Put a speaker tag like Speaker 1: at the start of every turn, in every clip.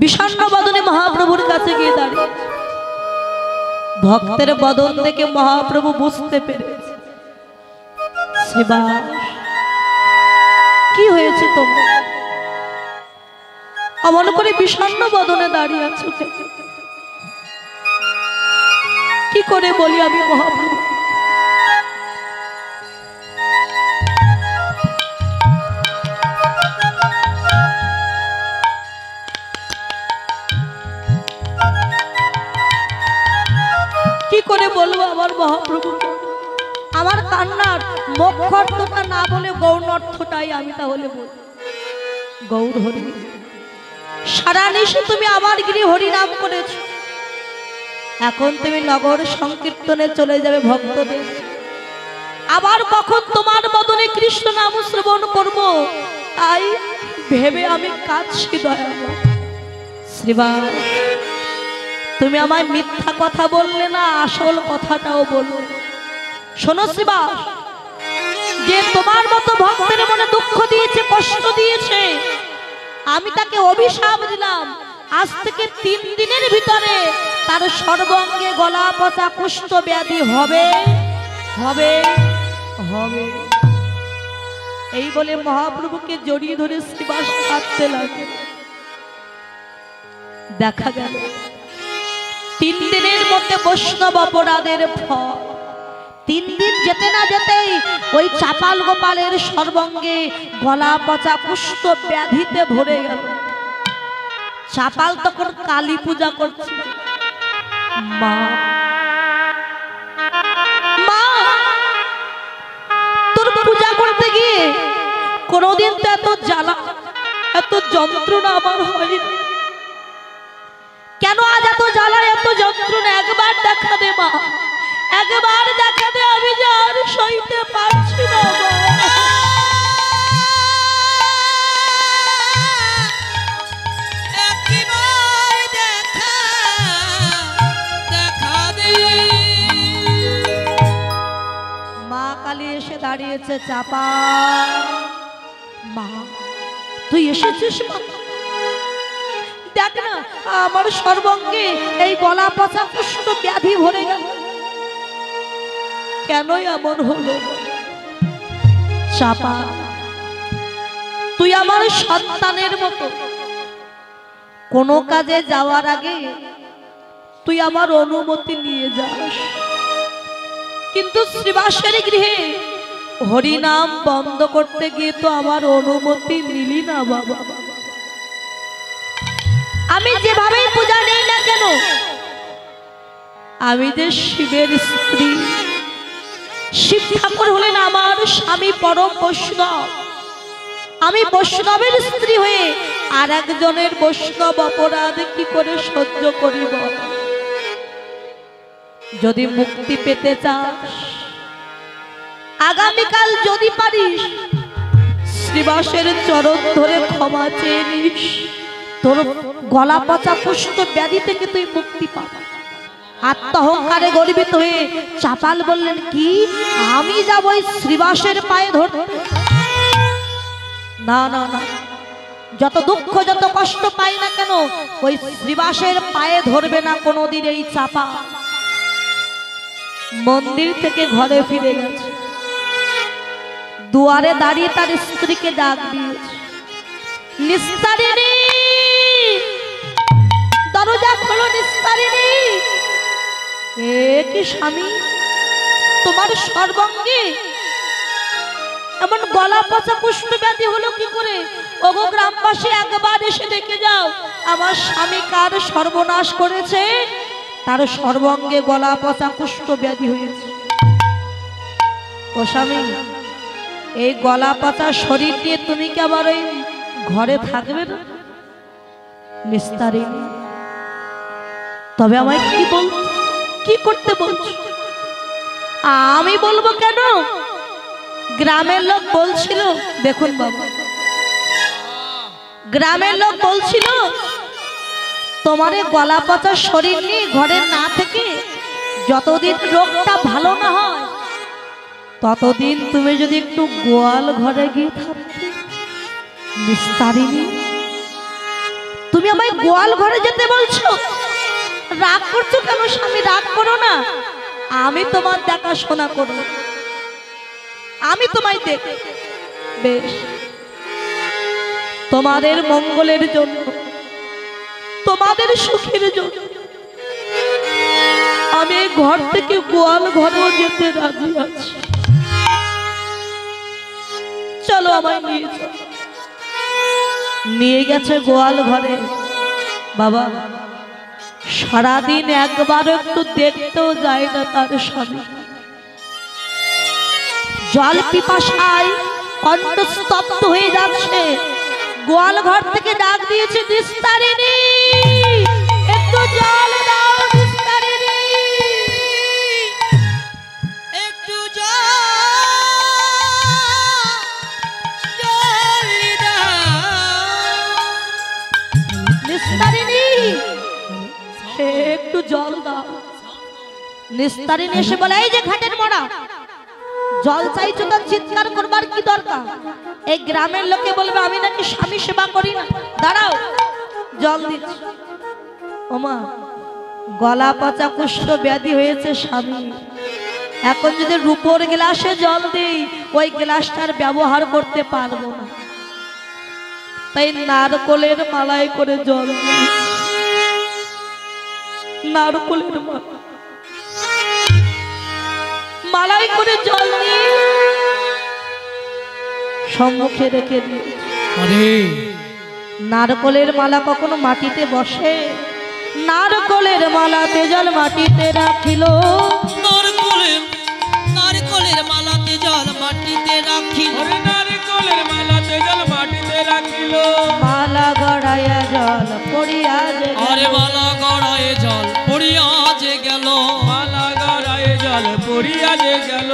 Speaker 1: বিষণ্ণ বদনে মহাপ্রভুর কাছে গিয়ে দাঁড়িয়ে ভক্তের বদন দেখে মহাপ্রভু বুঝতে পেরেছে শ্রীবাস কি হয়েছে তোমার, অমন করে বিষণ্ণ বদনে দাঁড়িয়ে আছো, কি করে বলি আমি মহাপ্রভু। কি করে বলবো আমার মহাপ্রভুকে, আমার কান্নার মুখ্য অর্থটা না বলে গৌণ অর্থটাই আমি তাহলে বল। গৌর হরি, সারা নিশে তুমি আমার গিরি হরি নাম করেছ, এখন তুমি নগর সংকীর্তনে চলে যাবে ভক্তদের, আবার কখন তোমার বদনে কৃষ্ণ নাম শ্রবণ করব, তাই ভেবে আমি কাঁদছি দয়া। শ্রীবাস তুমি আমায় মিথ্যা কথা বললে না, আসল কথাটাও বলো। শোনো শ্রীবাস, যে তোমার মতো ভক্তের মনে দুঃখ দিয়েছে, কষ্ট দিয়েছে, আমি তাকে অভিশাপ দিলাম, আজ থেকে 3 দিনের ভিতরে তার সর্বাঙ্গে গলা পচা কুষ্ঠ ব্যাধি হবে হবে হবে। এই বলে মহাপ্রভুকে জড়িয়ে ধরে শ্রীবাস কাঁদতে লাগে। দেখা গেল 3 দিনের মধ্যে বৈষ্ণব অপরাধের ফল। 3 দিন যেতে না যেতেই ওই চাপাল গোপালের সর্বাঙ্গে গলা পচা কুষ্ঠ ব্যাধিতে ভরে গেল। চাপাল তখন কালী পূজা করছে। মা মা তোর পূজা করতে গিয়ে কোনোদিন তো এত জ্বালা এত যন্ত্রণা আমার হয়নি, কেন আজ এত জ্বালা এত যন্ত্রণা? একবার দেখা দে মা, একবার দেখা দে, আমি যে আর সইতে পারছি না। মা কালী এসে দাঁড়িয়েছে। চাপা মা তুই এসেছিস মা, দেখ না আমার সর্বাঙ্গে এই গলা পচা কুষ্ঠ ব্যাধি ভরে গেল, কেন এমন হলো? চাপা তুই আমার সন্তানের মতো, কোন কাজে যাওয়ার আগে তুই আমার অনুমতি নিয়ে যাস, কিন্তু শ্রীবাসের গৃহে হরিনাম বন্ধ করতে গিয়ে তো আমার অনুমতি নিলি না বাবা। আমি যেভাবে পূজা নেই না কেন, আমি যে শিবের স্ত্রী, শিব ঠাকুর হলেন আমার স্বামী পরম বৈষ্ণব, আমি বৈষ্ণবের স্ত্রী হয়ে আর একজনের বৈষ্ণব অপরাধ কি করে সহ্য করিব? যদি মুক্তি পেতে চাস, আগামীকাল যদি পারিস শ্রীবাসের চরণ ধরে ক্ষমা চেয়ে নিস, তোর গলা পচা কুষ্ঠ ব্যাধি থেকে তুই মুক্তি পাবি। আত্মহংকারে গর্বিত হয়ে চাপাল বললেন, কি আমি যাব ওই শ্রীবাসের পায়ে ধরতে? না না না, যত দুঃখ যত কষ্ট পাই না কেন ওই শ্রীবাসের পায়ে ধরবে না কোনোদিন এই চাপা। মন্দির থেকে ঘরে ফিরে গেছে, দুয়ারে দাঁড়িয়ে তার স্ত্রীকে ডাক দিয়েছে, নিস্তারিণী দরজা খোলো, নিস্তারিণী। এ কি স্বামী, তোমার সর্বাঙ্গে এমন গলা পচা কুষ্ঠ ব্যাধি হলো কি করে? ওগো গ্রামবাসী একবার এসে দেখে যাও, আমার স্বামী কার সর্বনাশ করেছে, তার সর্বাঙ্গে গলা পচা কুষ্ঠ ব্যাধি হয়েছে। ও স্বামী, এই গলা পচা শরীর নিয়ে তুমি কি আবার ওই ঘরে থাকবে না? নিস্তারিণী, তবে আমায় কি করতে বলছো? আমি বলবো কেন? গ্রামের লোক বলছিল, দেখুন বাবা, গ্রামের লোক বলছিল তোমার গলা পচা শরীর নিয়ে ঘরে না থেকে যতদিন রোগটা ভালো না হয় ততদিন তুমি যদি একটু গোয়াল ঘরে গিয়ে থাকতে। নিস্তারিণী, তুমি আমায় গোয়াল ঘরে যেতে বলছো? রাগ করছো কেন স্বামী? রাগ করো না, আমি তোমার দেখাশোনা করব, আমি তোমায় দেখ, বেশ তোমাদের মঙ্গলের জন্য, তোমাদের সুখের জন্য আমি এই ঘর থেকে গোয়াল ঘরেও যেতে রাজি আছি। চলো আমায় নিয়ে চলো। নিয়ে গেছে গোয়াল ঘরে। বাবা সারাদিন একবার একটু দেখতেও যায় না তার স্বামী। জল পিপাসায় কণ্ঠ স্তব্ধ হয়ে যাচ্ছে। গোয়াল ঘর থেকে ডাক দিয়েছে, নিস্তারিণী একটু জল দাও, নিস্তারিণী
Speaker 2: একটু জল দাও,
Speaker 1: নিস্তারিণী একটু জল দাও। নিস্তারিণী এসে বলে, এই যে ঘাটের মোড়া, জল চাইছো তো চিৎকার করবার কি দরকার? এই গ্রামের লোকে বলবে আমি নাকি স্বামী সেবা করি না। দাঁড়াও, জল দিচ্ছি। ওমা গলা পচা কুষ্ঠ ব্যাধি হয়েছে স্বামী, এখন যদি রূপোর গ্লাসে জল দেই ওই গ্লাসটার ব্যবহার করতে পারবো না, তাই নারকলের মালায় করে জল দিই। নারকলের মালাই করে জল নিয়ে সম্মুখে রেখে দিই। নারকলের মালা কখনো মাটিতে বসে? নারকলের মালাতে জল মাটিতে রাখিল,
Speaker 2: নারকলের মালাতে জল মাটিতে রাখিল,
Speaker 3: নারকলের মালাতে জল মাটিতে রাখিল।
Speaker 1: মালা গড়াইয়া জল পড়িয়া যে গেল,
Speaker 2: মালা গড়ায় জল পড়িয়া যে গেল,
Speaker 3: মালা গড়ায় জল পড়িয়া যে গেল।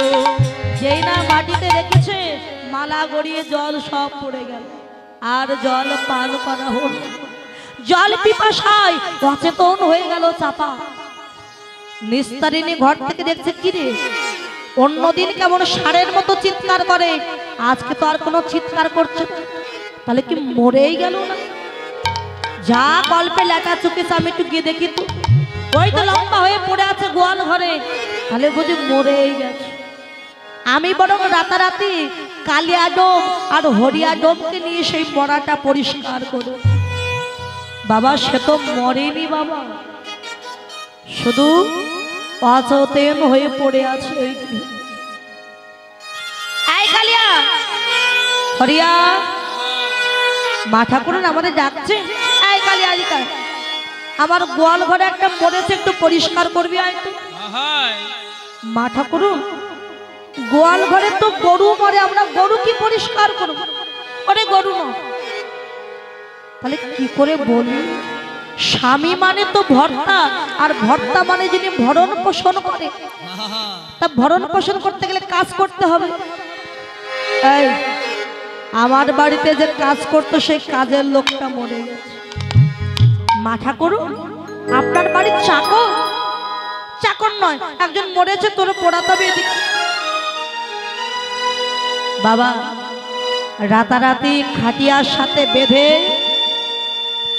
Speaker 1: যেই না মাটিতে রেখেছে মালা গড়িয়ে জল সব পড়ে গেল, আর জল পান করা হল। জল পিপাসায় অচেতন হয়ে গেল চাপা। নিস্তারিণী ঘর থেকে দেখছে, কি রে অন্যদিন কেমন ষাঁড়ের মতো চিৎকার করে, আজকে তো আর কোনো চিৎকার করছে না, তাহলে কি মরেই গেল না? যা গল্পে লেখা চুকেছে আমি একটু গিয়ে দেখি তো, ওই তো লম্বা হয়ে পড়ে আছে গোয়াল ঘরে, তাহলে বুঝি মরেই গেছে। আমি বরং রাতারাতি কালিয়া ডোম আর হরিয়া ডোমকে নিয়ে সেই মরাটা পরিষ্কার করব। বাবা সে তো মরেনি বাবা, শুধু অচেতন হয়ে পড়ে আছে। এই কালিয়া হরিয়া, মা ঠাকুরন আমাদের ডাকছে। এই কালিয়া আজকা আমার গোয়াল ঘরে একটা মরেছে, একটু পরিষ্কার করবি আয় তো। মা ঠাকুরন গোয়াল ঘরে তো গরু মরে, আমরা গরু কি পরিষ্কার করব? ওরে গরু না, তাহলে কি করে বলি? স্বামী মানে তো ভর্তা, আর ভর্তা মানে যিনি ভরণ পোষণ করে, তা ভরণ পোষণ করতে গেলে কাজ করতে হবে। এই আমার বাড়িতে যে কাজ করতো সেই কাজের লোকটা মরে গেছে। মা ঠাকুরন আপনার বাড়ির চাকর? চাকর নয়, একজন মরেছে, তোর পোড়াতে হবে এদিকে। বাবা রাতারাতি খাটিয়ার সাথে বেঁধে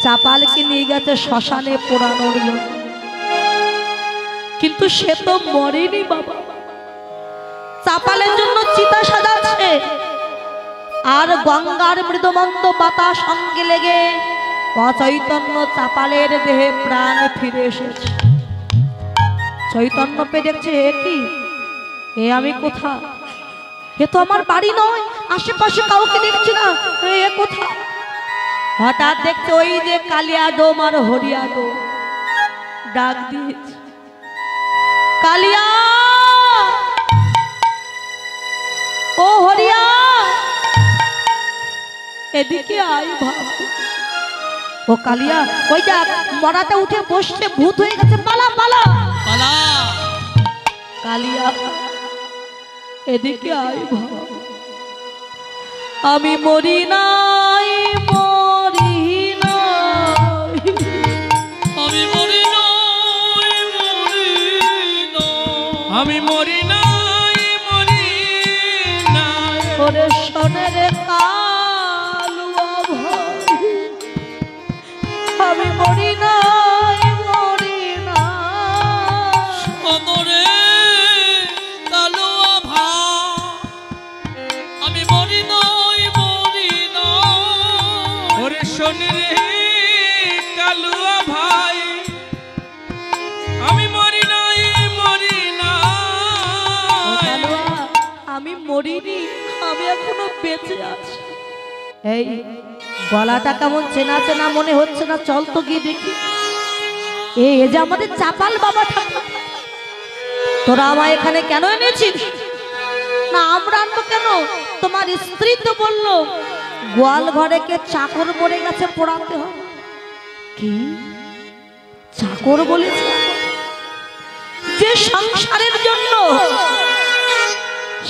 Speaker 1: চাপালকে নিয়ে গেছে শ্মশানে পোড়ানোর জন্য, কিন্তু সে তো মরেনি বাবা। চাপালের জন্য চিতা সাজাচ্ছে, আর গঙ্গার মৃদুমন্দ বাতাস সঙ্গে লেগে অচৈতন্য চাপালের দেহে প্রাণ ফিরে এসেছে। চৈতন্য পেয়ে দেখছে, এ কি, এ আমি কোথা? এ তো আমার বাড়ি নয়, আশেপাশে কাউকে দেখছি না, এ কোথা? হঠাৎ দেখছে ওই যে কালিয়া ডোম আর হরিয়া ডোম ডাক দিয়েছে, কালিয়া ও হরিয়া এদিকে আয় ভাব। ও কালিয়া, ওই দেখ মরাটা উঠে বসছে, ভূত হয়ে গেছে, পালা পালা
Speaker 2: পালা।
Speaker 1: কালিয়া এদিকে আয় ভাব। আমি মরি নাই, মরি নাই,
Speaker 2: আমি মরি নাই, মরি নাই,
Speaker 3: আমি মরি নাই, মরি নাই।
Speaker 1: ওরে সোনের কালুয়া ভাই, বেঁচে আছে। এই গলাটা কেমন চেনা চেনা মনে হচ্ছে না? চল তো গিয়ে দেখি। এই যে আমাদের চাপাল বাবা ঠাকুর, তোরা আমায় এখানে কেন এনেছিস? না আমরা আনবো কেন? তোমার স্ত্রী তো বললো গোয়াল ঘরে কে চাকর মরে গেছে, পোড়াতে হবে। কি চাকর বলেছে? যে সংসারের জন্য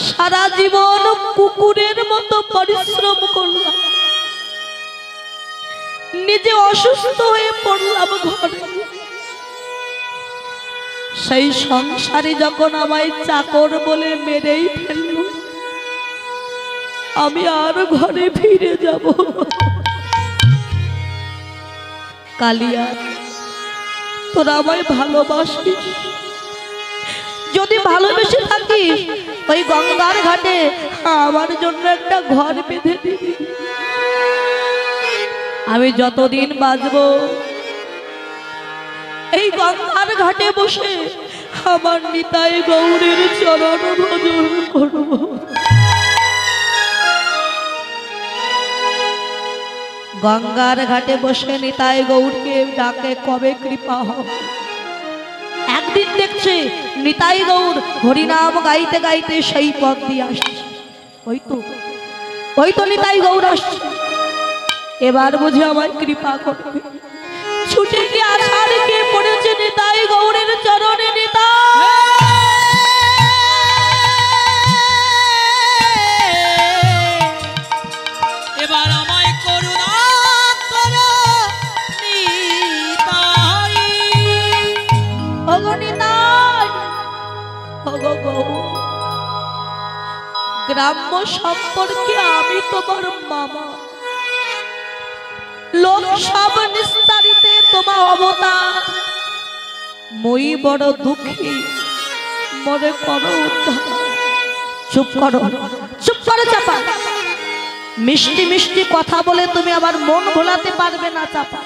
Speaker 1: সারা জীবন কুকুরের মতো পরিশ্রম করলাম, নিজে অসুস্থ হয়ে পড়লাম ঘরে, সেই সংসারে যখন আমায় চাকর বলে মেরেই ফেলল, আমি আর ঘরে ফিরে যাব? কালিয়া, তোরা আমায় ভালোবাসিস, যদি ভালোবেসে থাকিস ওই গঙ্গার ঘাটে আমার জন্য একটা ঘর বেঁধে দিবি। আমি যতদিন বাঁচব এই গঙ্গার ঘাটে বসে আমার নিতাই গৌরের চরণ ভজন করব। গঙ্গার ঘাটে বসে নিতাই গৌরকে ডাকে কবে কৃপা হবে। একদিন দেখছে নিতাই গৌর হরিনাম গাইতে গাইতে সেই পথ দিয়ে আসছে, ওই তো নিতাই গৌর আসছে, এবার বুঝে আমায় কৃপা করবে। ছুটে গিয়ে আশা রেখে পড়েছে নিতাই গৌরের চরণে।
Speaker 2: এবার আমায় করুণা করো নিতাই।
Speaker 1: ওগো নিতাই, ওগো গৌর, গ্রাম্য সম্পর্কে আমি তোমার মামা, লোক সব নিস্তারিতে তোমার অবতার, মই বড় দুঃখী, মনে করো উদ্ধার। চুপ করো, চুপ করো চাপা। মিষ্টি মিষ্টি কথা বলে তুমি আমার মন ভোলাতে পারবে না চাপা।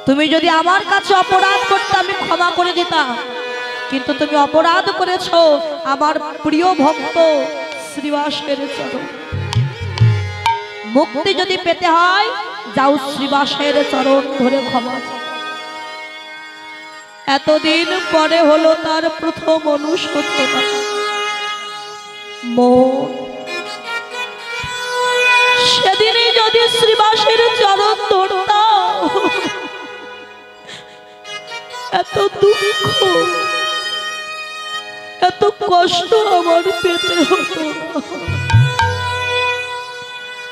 Speaker 1: তুমি যদি আমার কাছে অপরাধ করতে আমি ক্ষমা করে দিতাম, কিন্তু তুমি অপরাধ করেছো আমার প্রিয় ভক্ত শ্রীবাসের চরণ। মুক্তি যদি পেতে হয় যাও শ্রীবাসের চরণ ধরে ক্ষমা। এতদিন পরে হলো তার প্রথম অনুশোচনা। মন সেদিনই যদি শ্রীবাসের চরণ ধরতাম, এত দুঃখ এত কষ্ট আমার পেতে হতো।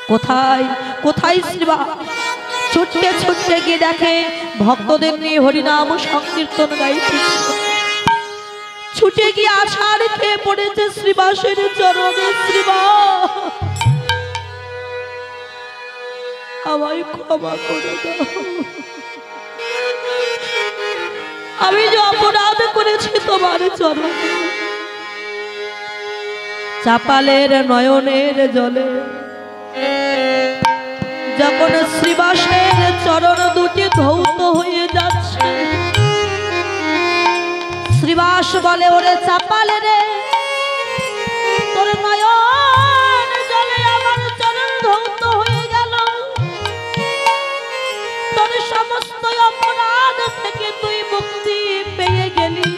Speaker 1: কোথায় কোথায় শ্রীবাস? ছুটতে ছুটতে গিয়ে দেখে ভক্তদের নিয়ে হরিনাম সংকীর্তন গাইছে। ছুটে গিয়ে আশার খেয়ে পড়েছে শ্রীবাসের চরণে। শ্রীবাস, আমায় ক্ষমা করে দাও, আমি যে অপরাধ করেছি তোমার চরণে। চাপালের নয়নের জলে যখন শ্রীবাসের চরণ দুটি ধৌত হয়ে যাচ্ছে, শ্রীবাস বলে ওরে চাপালে রে, তোর নয়ন জলে আমার চরণ ধৌত হয়ে গেল, তোর সমস্ত অপরাধ থেকে তুই মুক্তি পেয়ে গেলি,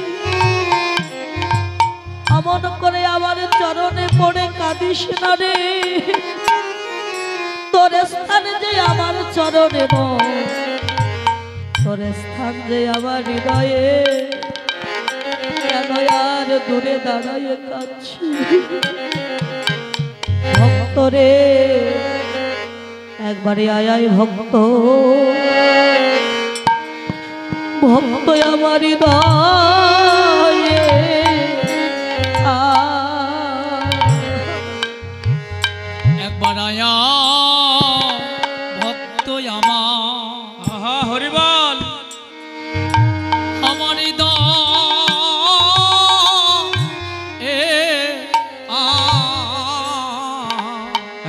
Speaker 1: অমন করে আমার চরণে পড়ে কাঁদিস না রে, তোর স্থান যে আমার চরণে নয়, তোর স্থান যে আমার হৃদয়ে, কেন আর দূরে দাঁড়ায় কাঁদছি। ভক্ত রে একবারে আয় ভক্ত, ভক্ত আমার হৃদয়ে
Speaker 2: একবার আয়া ভক্ত আমার।
Speaker 3: আহা হরিবল,
Speaker 2: আমার হৃদয়ে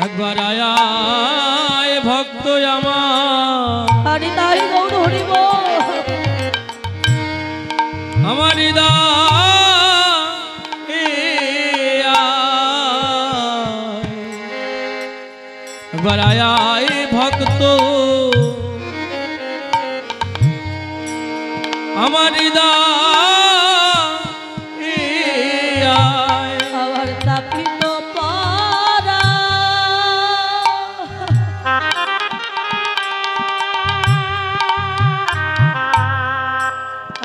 Speaker 3: একবার আয় ভক্ত আমার,
Speaker 1: হরি তাই গৌর হরি বল।
Speaker 3: আমার হৃদয় একবার আয় ভক্ত আমার হৃদয়
Speaker 1: আমার তাপিত পারা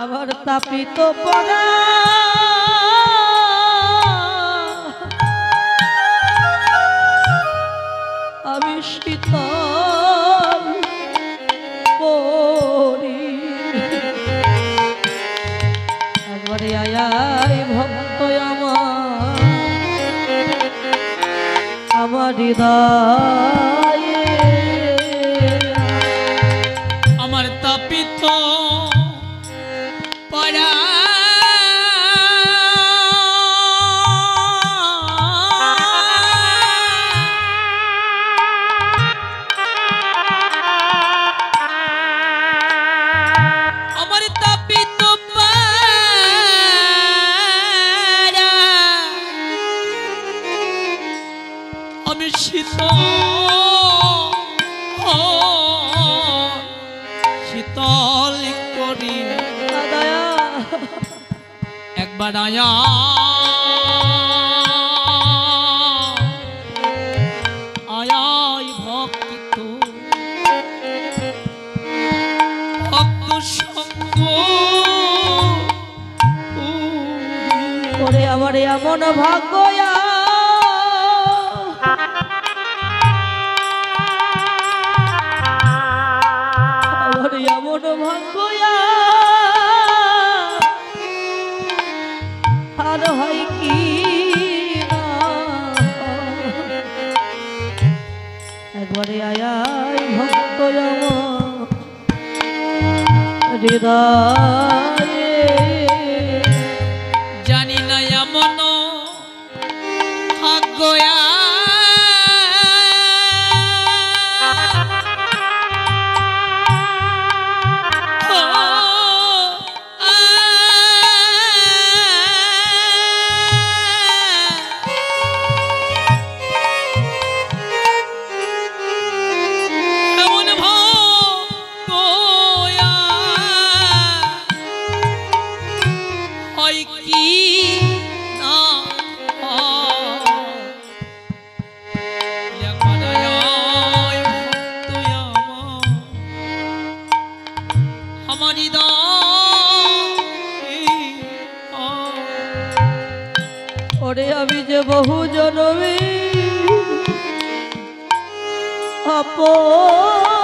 Speaker 1: আমার তাপিত পারা আমি শীতল করি একবারে আয় ভক্ত আমার হৃদয়ে
Speaker 2: আমার তাপিত পরা আমার তাপিত পারা আমি শীতল করি
Speaker 1: দয়া
Speaker 2: একবার আয়া আয়াই ভক্ত ভক্ত সঙ্গ
Speaker 1: করে আমার এমন ভাগ্য আমার এমন ভাগ্য আর হয় কি না একবারে আয় ভক্ত আমার হৃদয়ে
Speaker 2: জানি না এমন ভাগ্য
Speaker 1: ওরে আমি যে বহু জনমে অপরাধী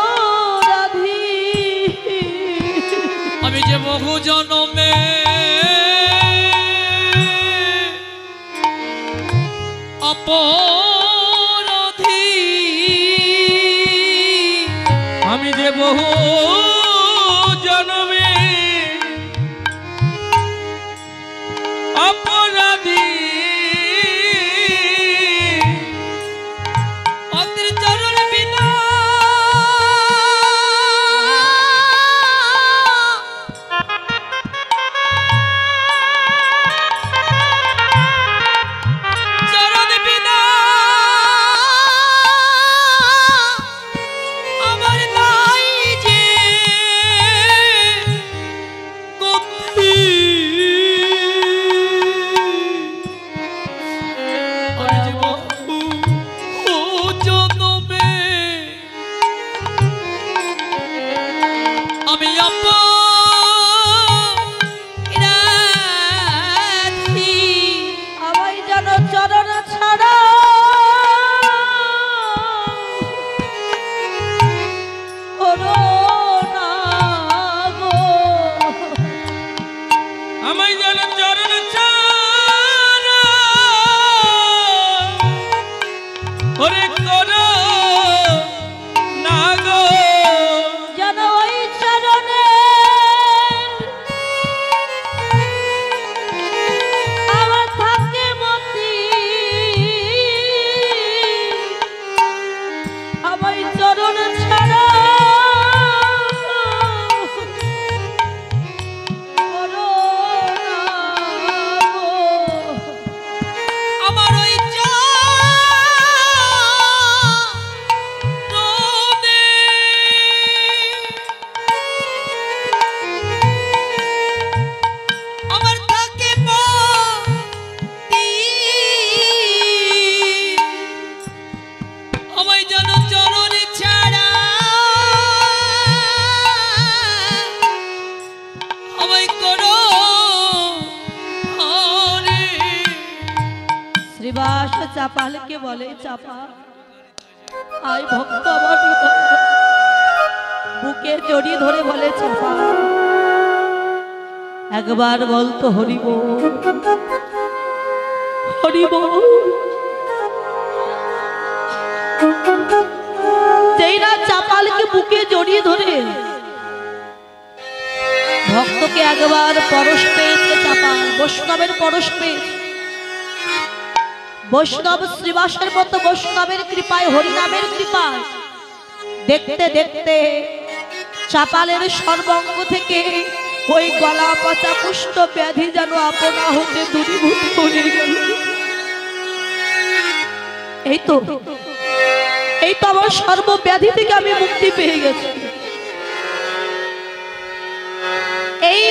Speaker 2: আমি যে বহু জনমে অপরাধী
Speaker 3: আমি যে বহু জন্মে অপরাধী
Speaker 2: অতির চরণ বিনা চরণ বিনা আমার নাই যে গতি আমি যে বহু জনমে আমি অপরাধী
Speaker 1: আমায় যেন চরণ ছাড়া করো না গো
Speaker 3: আমায় যেন চরণ ছাড়া ওরে করো না গো
Speaker 1: যেন ওই চরণে সে চাপালকে বলে, চাপা আয় ভক্ত আমার বুকে জড়িয়ে ধরে বলে, চাপা একবার বলতো হরি বল, হরি বল। যেই না চাপালকে বুকে জড়িয়ে ধরে ভক্তকে একবার পরশ পেয়েছে চাপাল, বৈষ্ণবের পরশ পেয়েছে। বৈষ্ণব শ্রীবাসের মতো বৈষ্ণবের কৃপায়, হরিনামের কৃপায় দেখতে দেখতে চাপালের সর্বাঙ্গ থেকে ওই গলা পচা কুষ্ঠ ব্যাধি যেন আপনা হতে দূরীভূত হয়ে গেল। এই তো আমার সর্বব্যাধি থেকে আমি মুক্তি পেয়ে গেছি। এই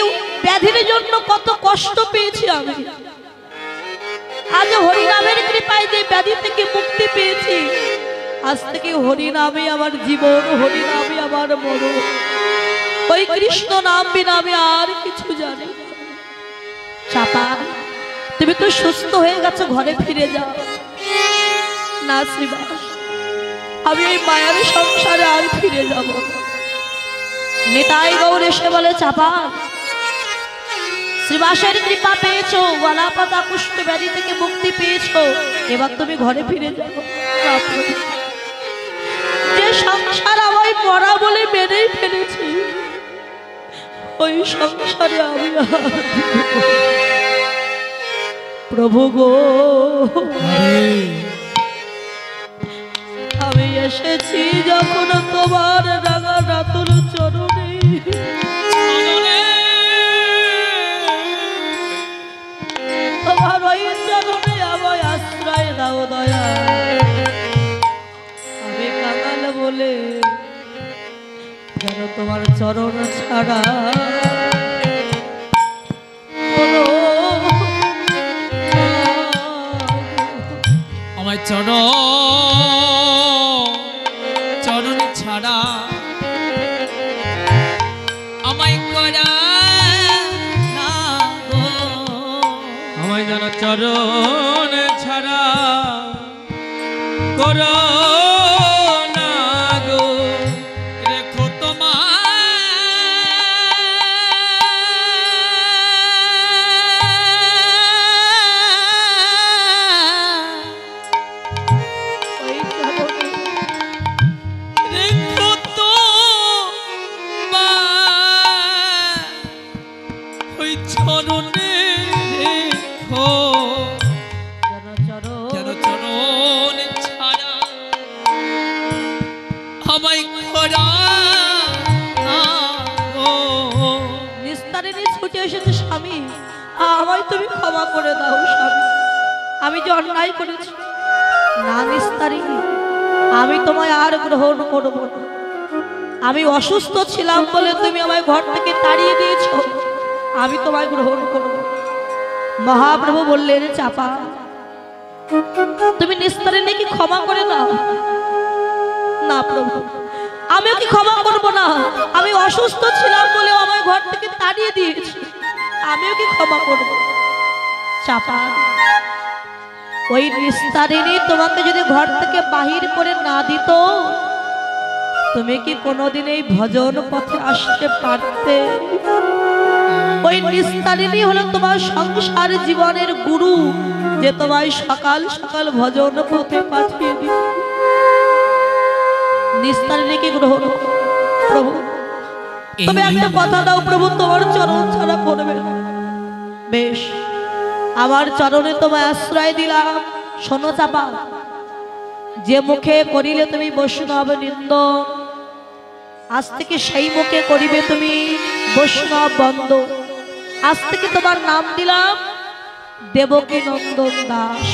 Speaker 1: ব্যাধির জন্য কত কষ্ট পেয়েছি আমি, আজ হরিনামের কৃপায় যে ব্যাধি থেকে মুক্তি পেয়েছি, আজ থেকে হরিনামে আমার জীবন, হরিনামে আমার মরণ। ওই কৃষ্ণ নাম বিনা আমি আর কিছু জানি না। চাপা তুমি তো সুস্থ হয়ে গেছো, ঘরে ফিরে যাও না। শ্রীবাস আমি এই মায়ার সংসারে আর ফিরে যাব। নিতাই গৌর এসে বলে, চাপা শ্রীবাসের কৃপা পেয়েছো, গলা পাতা কুষ্ঠ ব্যাধি থেকে মুক্তি পেয়েছো, এবার তুমি ঘরে ফিরে যাও। যে সংসার আমায় মরা বলে মেনেই ফেলেছি, ওই সংসারে আমি প্রভু গো, আমি এসেছি যখন তোমার রাঙা রাতুল চরণে, তোমার ওই চরণে আমায় আশ্রয় দাও দয়া। আমি কাঙাল বলে যেন তোমার চরণ ছাড়া
Speaker 2: আমার চরণ ছাড়া আমায় করা না গো,
Speaker 3: আমায় যেন চরণ ছাড়া করো না গো।
Speaker 2: রেখো তোমার
Speaker 1: ছুটে এসেছে স্বামী, আমায় তুমি ক্ষমা করে দাও স্বামী, আমি যে অন্যায় করেছি। না নিস্তারিণী, আমি তোমায় আর গ্রহণ করব না। আমি অসুস্থ ছিলাম বলে তুমি আমায় ঘর থেকে তাড়িয়ে দিয়েছ, আমি তোমায় গ্রহণ করব। মহাপ্রভু বললেন, চাপা তুমি নিস্তারিণীকে ক্ষমা করে দাও। না প্রভু, আমিও কি ক্ষমা করব না? আমি অসুস্থ ছিলাম বলে আমায় ঘর থেকে তাড়িয়ে দিয়েছি, আমিও কি ক্ষমা করব? চাপা ওই নিস্তারিণী তোমাকে যদি ঘর থেকে বাহির করে না দিত, তুমি কি কোনোদিন এই ভজন পথে আসতে পারতে? ওই নিস্তারিণী হলো তোমার সংসার জীবনের গুরু, যে তোমায় সকাল সকাল ভজন পথে পাঠিয়ে দিত। নিস্তারিণীকে গ্রহণ প্রভু, তবে একটা কথা দাও প্রভু, তোমার চরণ ছাড়া করবে না। বেশ, আমার চরণে তোমায় আশ্রয় দিলাম। শোনো চাপা, যে মুখে করিলে তুমি বৈষ্ণব নিন্দন, আজ থেকে সেই মুখে করিবে তুমি বৈষ্ণব বন্দন। আজ থেকে তোমার নাম দিলাম দেবকী নন্দন দাস।